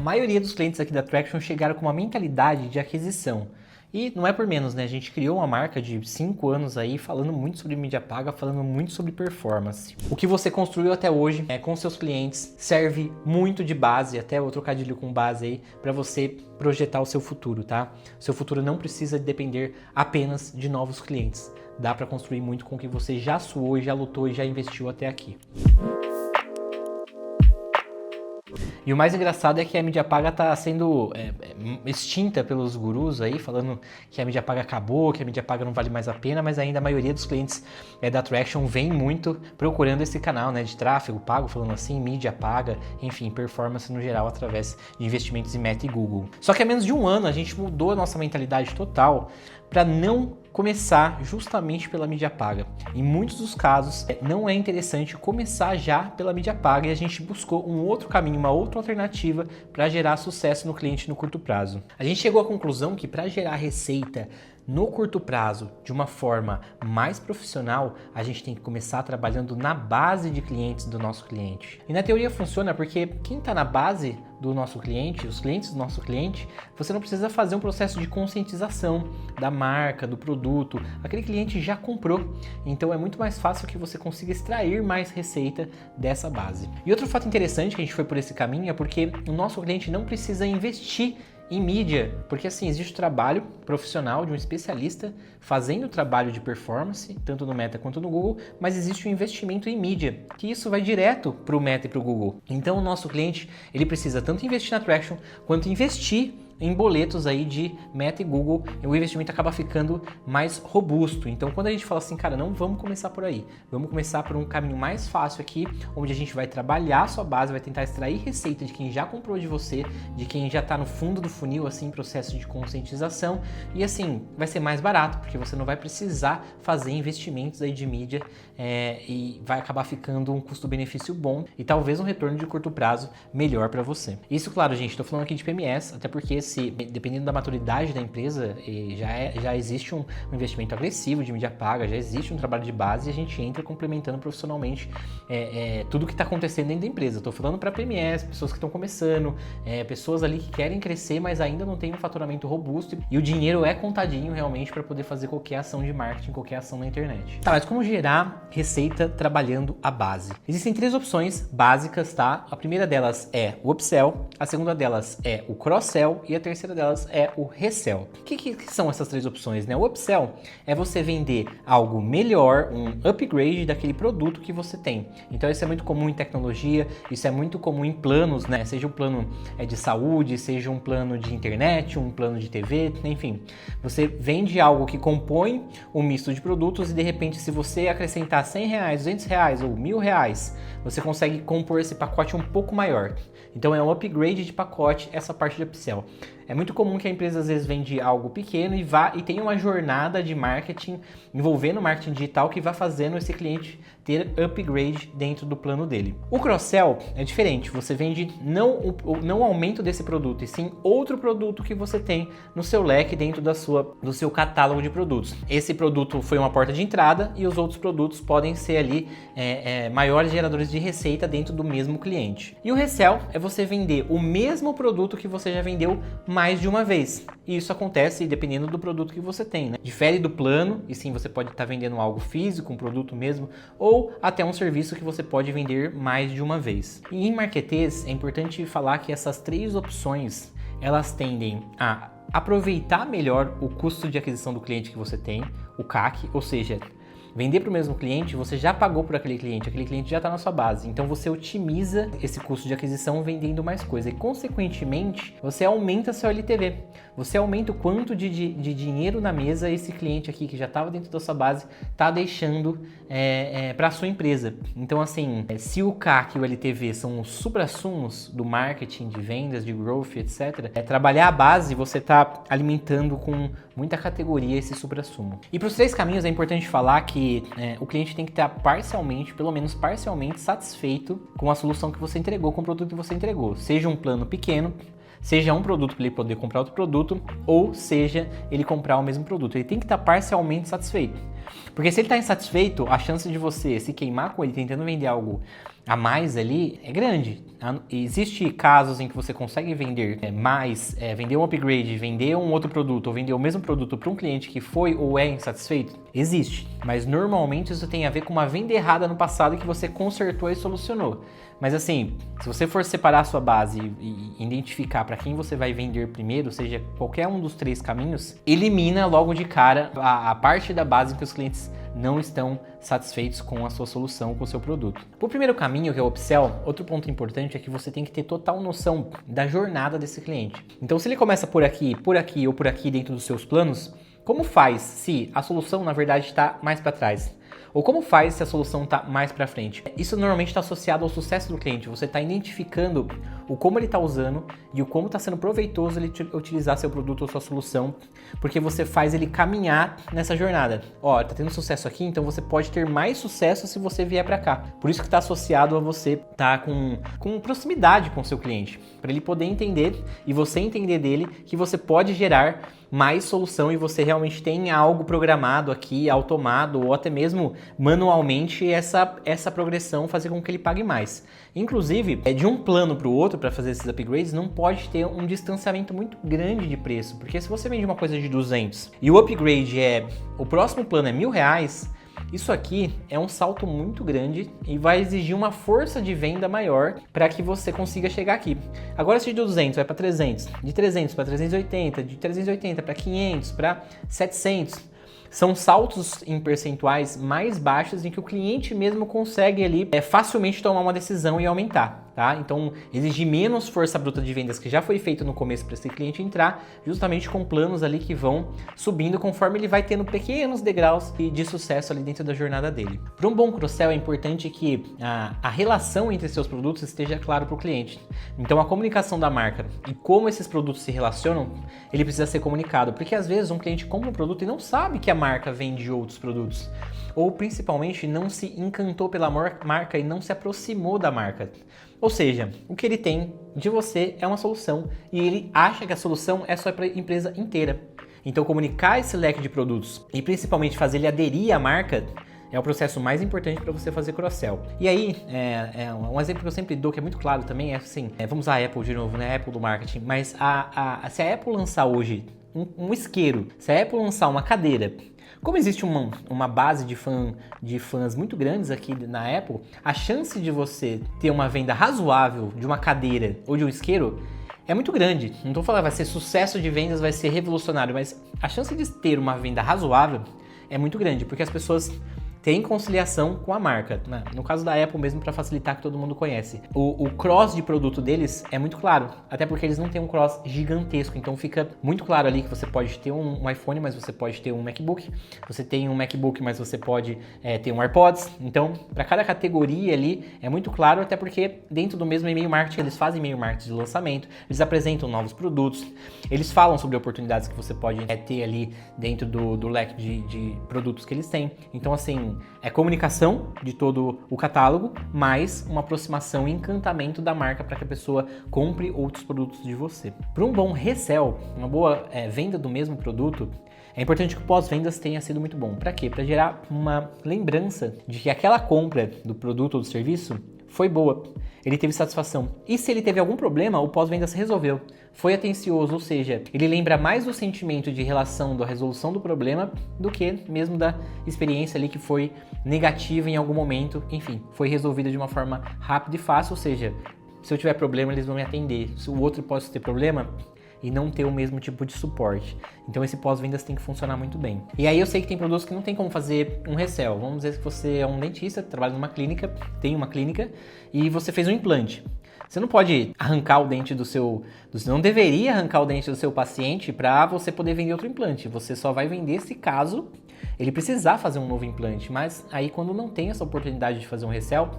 maioria dos clientes aqui da Traction chegaram com uma mentalidade de aquisição. E não é por menos, né? A gente criou uma marca de 5 anos aí falando muito sobre mídia paga, falando muito sobre performance. O que você construiu até hoje com seus clientes serve muito de base, até o trocadilho com base aí, para você projetar o seu futuro, tá? O seu futuro não precisa depender apenas de novos clientes. Dá para construir muito com o que você já suou, já lutou e já investiu até aqui. E o mais engraçado é que a mídia paga está sendo extinta pelos gurus aí, falando que a mídia paga acabou, que a mídia paga não vale mais a pena, mas ainda a maioria dos clientes da Traction vem muito procurando esse canal, né, de tráfego pago, falando assim, mídia paga, enfim, performance no geral através de investimentos em Meta e Google. Só que há menos de um ano a gente mudou a nossa mentalidade total para não começar justamente pela mídia paga. Em muitos dos casos, não é interessante começar já pela mídia paga e a gente buscou um outro caminho, uma outra alternativa para gerar sucesso no cliente no curto prazo. A gente chegou à conclusão que para gerar receita no curto prazo, de uma forma mais profissional, a gente tem que começar trabalhando na base de clientes do nosso cliente. E na teoria funciona porque quem está na base do nosso cliente, os clientes do nosso cliente, você não precisa fazer um processo de conscientização da marca, do produto. Aquele cliente já comprou, então é muito mais fácil que você consiga extrair mais receita dessa base. E outro fato interessante que a gente foi por esse caminho é porque o nosso cliente não precisa investir em mídia, porque assim, existe o trabalho profissional de um especialista fazendo o trabalho de performance, tanto no Meta quanto no Google, mas existe o investimento em mídia, que isso vai direto para o Meta e para o Google. Então o nosso cliente, ele precisa tanto investir na Traction, quanto investir em boletos aí de Meta e Google, o investimento acaba ficando mais robusto. Então quando a gente fala assim, cara, não vamos começar por aí, vamos começar por um caminho mais fácil aqui, onde a gente vai trabalhar a sua base, vai tentar extrair receita de quem já comprou de você, de quem já está no fundo do funil, assim, processo de conscientização, e assim, vai ser mais barato, porque você não vai precisar fazer investimentos aí de mídia e vai acabar ficando um custo-benefício bom e talvez um retorno de curto prazo melhor para você. Isso, claro, gente, estou falando aqui de PMS, até porque dependendo da maturidade da empresa, já existe um investimento agressivo de mídia paga, já existe um trabalho de base e a gente entra complementando profissionalmente tudo que está acontecendo dentro da empresa. Estou falando para PMS, pessoas que estão começando, pessoas ali que querem crescer, mas ainda não tem um faturamento robusto e o dinheiro é contadinho realmente para poder fazer qualquer ação de marketing, qualquer ação na internet. Tá, mas como gerar receita trabalhando a base? Existem 3 opções básicas, tá? A primeira delas é o upsell, a segunda delas é o cross-sell e a terceira delas é o resell. O que são essas 3 opções, né? O upsell é você vender algo melhor, um upgrade daquele produto que você tem. Então isso é muito comum em tecnologia, isso é muito comum em planos, né? Seja um plano de saúde, seja um plano de internet, um plano de TV, enfim. Você vende algo que compõe um misto de produtos e de repente se você acrescentar R$100, R$200 ou R$1.000, você consegue compor esse pacote um pouco maior. Então é um upgrade de pacote essa parte de upsell. É muito comum que a empresa às vezes vende algo pequeno e tem uma jornada de marketing envolvendo marketing digital que vai fazendo esse cliente ter upgrade dentro do plano dele. O cross-sell é diferente, você vende não o aumento desse produto, e sim outro produto que você tem no seu leque dentro do seu catálogo de produtos. Esse produto foi uma porta de entrada e os outros produtos podem ser ali maiores geradores de receita dentro do mesmo cliente. E o resell é você vender o mesmo produto que você já vendeu mais de uma vez. E isso acontece dependendo do produto que você tem, né? Difere do plano, e sim, você pode estar vendendo algo físico, um produto mesmo, ou até um serviço que você pode vender mais de uma vez. E em marketês, é importante falar que essas 3 opções, elas tendem a aproveitar melhor o custo de aquisição do cliente que você tem, o CAC, ou seja, vender para o mesmo cliente, você já pagou por aquele cliente já está na sua base, então você otimiza esse custo de aquisição vendendo mais coisa e consequentemente você aumenta seu LTV, você aumenta o quanto de dinheiro na mesa esse cliente aqui que já estava dentro da sua base está deixando para a sua empresa. Então assim, se o CAC e o LTV são os supra-sumos do marketing, de vendas, de growth, etc., trabalhar a base você está alimentando com muita categoria esse supra-sumo. E para os 3 caminhos é importante falar que o cliente tem que estar parcialmente, pelo menos parcialmente, satisfeito com a solução que você entregou, com o produto que você entregou. Seja um plano pequeno, seja um produto para ele poder comprar outro produto, ou seja ele comprar o mesmo produto. Ele tem que estar parcialmente satisfeito. Porque se ele está insatisfeito, a chance de você se queimar com ele tentando vender algo a mais ali é grande. Existem casos em que você consegue vender mais, vender um upgrade, vender um outro produto ou vender o mesmo produto para um cliente que foi ou é insatisfeito? Existe, mas normalmente isso tem a ver com uma venda errada no passado que você consertou e solucionou. Mas assim, se você for separar a sua base e identificar para quem você vai vender primeiro, seja qualquer um dos 3 caminhos, elimina logo de cara a parte da base em que os clientes não estão satisfeitos com a sua solução, com o seu produto. O primeiro caminho, que é o upsell, outro ponto importante é que você tem que ter total noção da jornada desse cliente. Então, se ele começa por aqui ou por aqui dentro dos seus planos, como faz se a solução, na verdade, está mais para trás? Ou como faz se a solução está mais para frente? Isso normalmente está associado ao sucesso do cliente. Você está identificando o como ele está usando e o como está sendo proveitoso ele utilizar seu produto ou sua solução, porque você faz ele caminhar nessa jornada. Ó, tá tendo sucesso aqui, então você pode ter mais sucesso se você vier para cá. Por isso que está associado a você estar com proximidade com o seu cliente, para ele poder entender e você entender dele que você pode gerar mais solução e você realmente tem algo programado aqui, automado ou até mesmo manualmente essa progressão fazer com que ele pague mais. Inclusive, de um plano para o outro para fazer esses upgrades não pode ter um distanciamento muito grande de preço, porque se você vende uma coisa de 200 e o upgrade o próximo plano é R$1.000, isso aqui é um salto muito grande e vai exigir uma força de venda maior para que você consiga chegar aqui. Agora, se de 200 vai para 300, de 300 para 380, de 380 para 500, para 700, são saltos em percentuais mais baixos em que o cliente mesmo consegue ali facilmente tomar uma decisão e aumentar. Tá? Então, exigir menos força bruta de vendas que já foi feito no começo para esse cliente entrar, justamente com planos ali que vão subindo conforme ele vai tendo pequenos degraus de sucesso ali dentro da jornada dele. Para um bom cross-sell é importante que a relação entre seus produtos esteja claro para o cliente. Então, a comunicação da marca e como esses produtos se relacionam, ele precisa ser comunicado, porque às vezes um cliente compra um produto e não sabe que a marca vende outros produtos, ou principalmente não se encantou pela marca e não se aproximou da marca. Ou seja, o que ele tem de você é uma solução e ele acha que a solução é só para a empresa inteira. Então, comunicar esse leque de produtos e principalmente fazer ele aderir à marca é o processo mais importante para você fazer cross-sell. E aí, um exemplo que eu sempre dou, que é muito claro também, é assim, vamos usar a Apple de novo, né? A Apple do marketing, mas se a Apple lançar hoje um isqueiro, se a Apple lançar uma cadeira, como existe uma base de fãs muito grandes aqui na Apple, a chance de você ter uma venda razoável de uma cadeira ou de um isqueiro é muito grande. Não estou falando vai ser sucesso de vendas, vai ser revolucionário, mas a chance de ter uma venda razoável é muito grande, porque as pessoas têm conciliação com a marca, né? No caso da Apple mesmo, para facilitar, que todo mundo conhece. O cross de produto deles é muito claro, até porque eles não têm um cross gigantesco, então fica muito claro ali que você pode ter um iPhone, mas você pode ter um MacBook, você tem um MacBook, mas você pode ter um AirPods. Então, para cada categoria ali, é muito claro, até porque dentro do mesmo e-mail marketing, eles fazem e-mail marketing de lançamento, eles apresentam novos produtos, eles falam sobre oportunidades que você pode ter ali dentro do leque de produtos que eles têm. Então, assim, é comunicação de todo o catálogo, mais uma aproximação e encantamento da marca para que a pessoa compre outros produtos de você. Para um bom resell, uma boa venda do mesmo produto, é importante que o pós-vendas tenha sido muito bom. Para quê? Para gerar uma lembrança de que aquela compra do produto ou do serviço foi boa, ele teve satisfação. E se ele teve algum problema, o pós-vendas resolveu. Foi atencioso, ou seja, ele lembra mais do sentimento de relação da resolução do problema do que mesmo da experiência ali que foi negativa em algum momento. Enfim, foi resolvida de uma forma rápida e fácil, ou seja, se eu tiver problema, eles vão me atender. Se o outro pode ter problema e não ter o mesmo tipo de suporte. Então esse pós-vendas tem que funcionar muito bem. E aí eu sei que tem produtos que não tem como fazer um resell. Vamos dizer que você é um dentista, trabalha numa clínica, tem uma clínica e você fez um implante. Você não pode arrancar o dente você não deveria arrancar o dente do seu paciente para você poder vender outro implante. Você só vai vender se caso ele precisar fazer um novo implante. Mas aí quando não tem essa oportunidade de fazer um resell,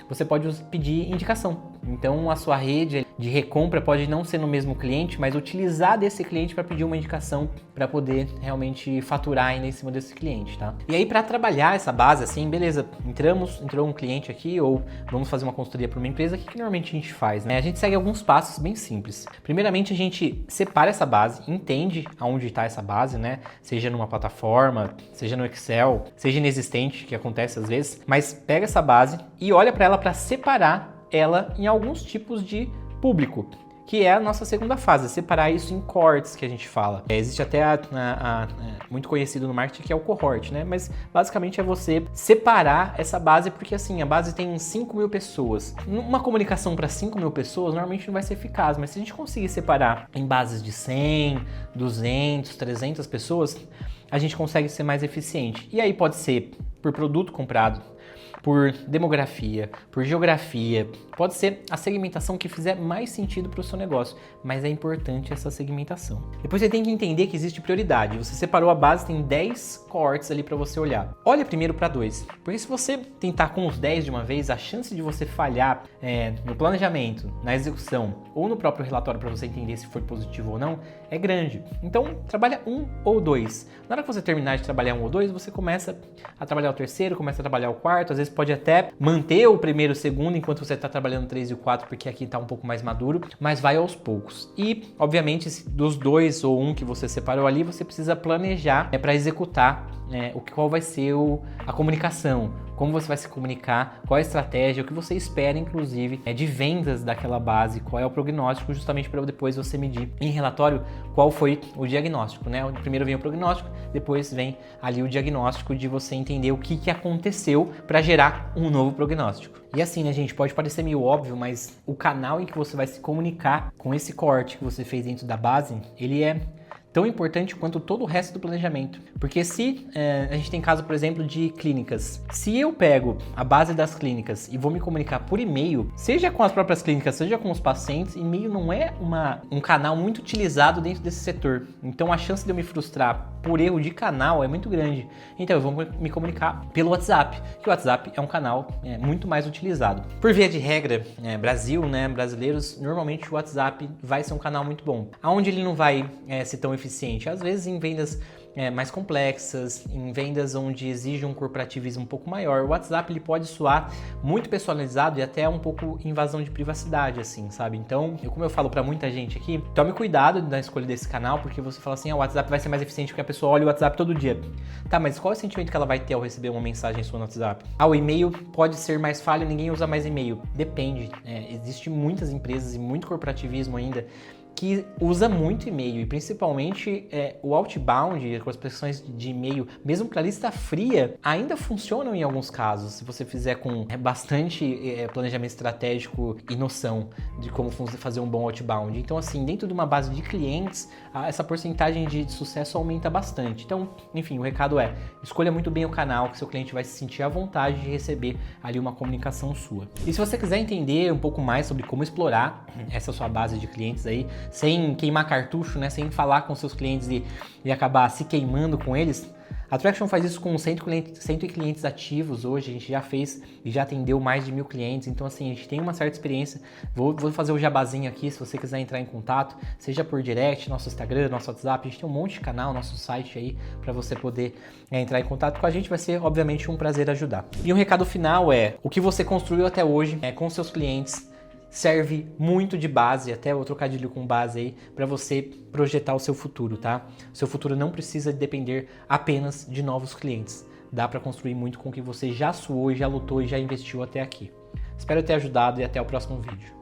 você pode pedir indicação. Então a sua rede de recompra pode não ser no mesmo cliente, mas utilizar desse cliente para pedir uma indicação para poder realmente faturar ainda em cima desse cliente, tá? E aí para trabalhar essa base assim, beleza, entrou um cliente aqui ou vamos fazer uma consultoria para uma empresa, o que normalmente a gente faz, né? A gente segue alguns passos bem simples. Primeiramente a gente separa essa base, entende aonde está essa base, né? Seja numa plataforma, seja no Excel, seja inexistente, que acontece às vezes, mas pega essa base e olha para ela para separar ela em alguns tipos de público, que é a nossa segunda fase, separar isso em cohorts que a gente fala. Existe até muito conhecido no marketing que é o cohort, né? Mas basicamente é você separar essa base, porque assim, a base tem 5.000 pessoas. Uma comunicação para 5.000 pessoas normalmente não vai ser eficaz, mas se a gente conseguir separar em bases de 100, 200, 300 pessoas, a gente consegue ser mais eficiente. E aí pode ser por produto comprado, por demografia, por geografia, pode ser a segmentação que fizer mais sentido para o seu negócio, mas é importante essa segmentação. Depois você tem que entender que existe prioridade. Você separou a base, tem 10 cohorts ali para você olhar. Olha primeiro para 2, porque se você tentar com os 10 de uma vez, a chance de você falhar no planejamento, na execução ou no próprio relatório para você entender se foi positivo ou não, é grande. Então, trabalha 1 ou 2. Na hora que você terminar de trabalhar 1 ou 2, você começa a trabalhar o terceiro, começa a trabalhar o quarto, às vezes pode até manter o primeiro e o segundo enquanto você está trabalhando o 3 e o 4, porque aqui está um pouco mais maduro, mas vai aos poucos. E, obviamente, dos 2 ou 1 que você separou ali, você precisa planejar para executar qual vai ser a comunicação, como você vai se comunicar, qual a estratégia, o que você espera, inclusive, de vendas daquela base, qual é o prognóstico, justamente para depois você medir em relatório qual foi o diagnóstico, né? Primeiro vem o prognóstico, depois vem ali o diagnóstico de você entender o que aconteceu para gerar um novo prognóstico. E assim, né, gente, pode parecer meio óbvio, mas o canal em que você vai se comunicar com esse corte que você fez dentro da base, ele é tão importante quanto todo o resto do planejamento. Porque se a gente tem caso, por exemplo, de clínicas, se eu pego a base das clínicas e vou me comunicar por e-mail, seja com as próprias clínicas, seja com os pacientes, e-mail não é um canal muito utilizado dentro desse setor. Então a chance de eu me frustrar por erro de canal é muito grande. Então eu vou me comunicar pelo WhatsApp, que o WhatsApp é um canal muito mais utilizado. Por via de regra, Brasil, né, brasileiros, normalmente o WhatsApp vai ser um canal muito bom. Aonde ele não vai ser tão eficiente? Às vezes em vendas mais complexas, em vendas onde exige um corporativismo um pouco maior. O WhatsApp ele pode soar muito personalizado e até um pouco invasão de privacidade, assim, sabe? Então, como eu falo pra muita gente aqui, tome cuidado na escolha desse canal, porque você fala assim, o WhatsApp vai ser mais eficiente porque a pessoa olha o WhatsApp todo dia. Tá, mas qual é o sentimento que ela vai ter ao receber uma mensagem sua no WhatsApp? O e-mail pode ser mais falho, ninguém usa mais e-mail. Depende. Existem muitas empresas e muito corporativismo ainda que usa muito e-mail e principalmente o outbound, as prospecções de e-mail, mesmo para lista fria, ainda funcionam em alguns casos, se você fizer com bastante planejamento estratégico e noção de como fazer um bom outbound. Então assim, dentro de uma base de clientes, essa porcentagem de sucesso aumenta bastante. Então, enfim, o recado é, escolha muito bem o canal, que seu cliente vai se sentir à vontade de receber ali uma comunicação sua. E se você quiser entender um pouco mais sobre como explorar essa sua base de clientes aí, sem queimar cartucho, né, sem falar com seus clientes e acabar se queimando com eles, a Traction faz isso com 100 clientes ativos hoje, a gente já fez e já atendeu mais de 1.000 clientes, então assim, a gente tem uma certa experiência. Vou fazer o jabazinho aqui, se você quiser entrar em contato, seja por direct, nosso Instagram, nosso WhatsApp, a gente tem um monte de canal, nosso site aí, para você poder entrar em contato com a gente, vai ser obviamente um prazer ajudar. E um recado final é, o que você construiu até hoje com seus clientes, serve muito de base, até o trocadilho com base aí, para você projetar o seu futuro, tá? O seu futuro não precisa depender apenas de novos clientes. Dá para construir muito com o que você já suou, já lutou e já investiu até aqui. Espero ter ajudado e até o próximo vídeo.